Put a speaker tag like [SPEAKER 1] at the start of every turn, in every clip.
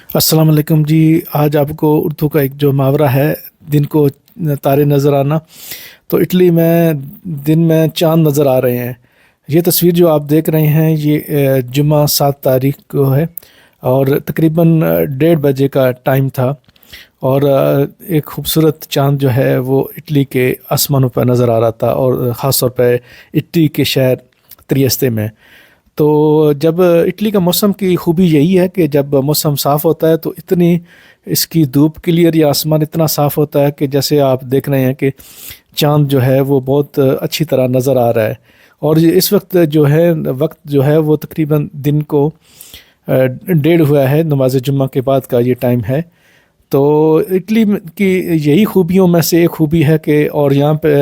[SPEAKER 1] अस्सलाम वालेकुम जी। आज आपको उर्दू का एक जो मुहावरा है, दिन को तारे नज़र आना। तो इटली में दिन में चाँद नज़र आ रहे हैं। ये तस्वीर जो आप देख रहे हैं ये जुम्मा 7 तारीख को है और तकरीबन 1:30 का टाइम था। और एक खूबसूरत चाँद जो है वो इटली के आसमानों पर नज़र आ रहा था और ख़ास तौर पे इटली के शहर त्रियस्ते में। तो जब इटली का मौसम की खूबी यही है कि जब मौसम साफ़ होता है तो इतनी इसकी धूप क्लियर या आसमान इतना साफ़ होता है कि जैसे आप देख रहे हैं कि चाँद जो है वो बहुत अच्छी तरह नज़र आ रहा है। और इस वक्त जो है वो तकरीबन दिन को 1:30 हुआ है, नमाज जुम्मा के बाद का ये टाइम है। तो इटली की यही खूबियों में से एक खूबी है कि और यहाँ पे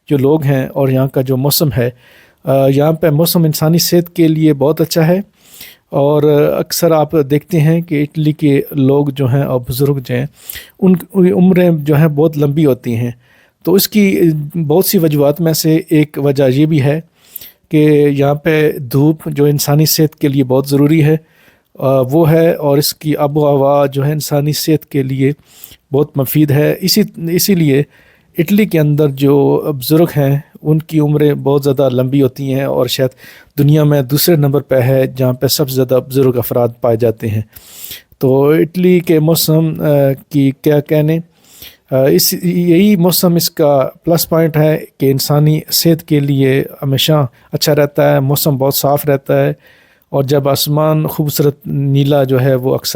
[SPEAKER 1] जो लोग हैं और यहाँ का जो मौसम है, यहाँ पे मौसम इंसानी सेहत के लिए बहुत अच्छा है। और अक्सर आप देखते हैं कि इटली के लोग जो हैं और बुज़ुर्ग जो हैं उनकी उम्रें जो हैं बहुत लंबी होती हैं। तो इसकी बहुत सी वजूहात में से एक वजह ये भी है कि यहाँ पे धूप जो इंसानी सेहत के लिए बहुत ज़रूरी है वो है, और इसकी आबो हवा जो है इंसानी सेहत के लिए बहुत मुफीद है। इसीलिए इटली के अंदर जो बुज़ुर्ग हैं उनकी उम्रें बहुत ज़्यादा लंबी होती हैं और शायद दुनिया में दूसरे नंबर पे है जहाँ पे सबसे ज़्यादा बुज़ुर्ग अफराद पाए जाते हैं। तो इटली के मौसम की क्या कहने, इस यही मौसम इसका प्लस पॉइंट है कि इंसानी सेहत के लिए हमेशा अच्छा रहता है, मौसम बहुत साफ़ रहता है। और जब आसमान खूबसूरत नीला जो है वो अक्सर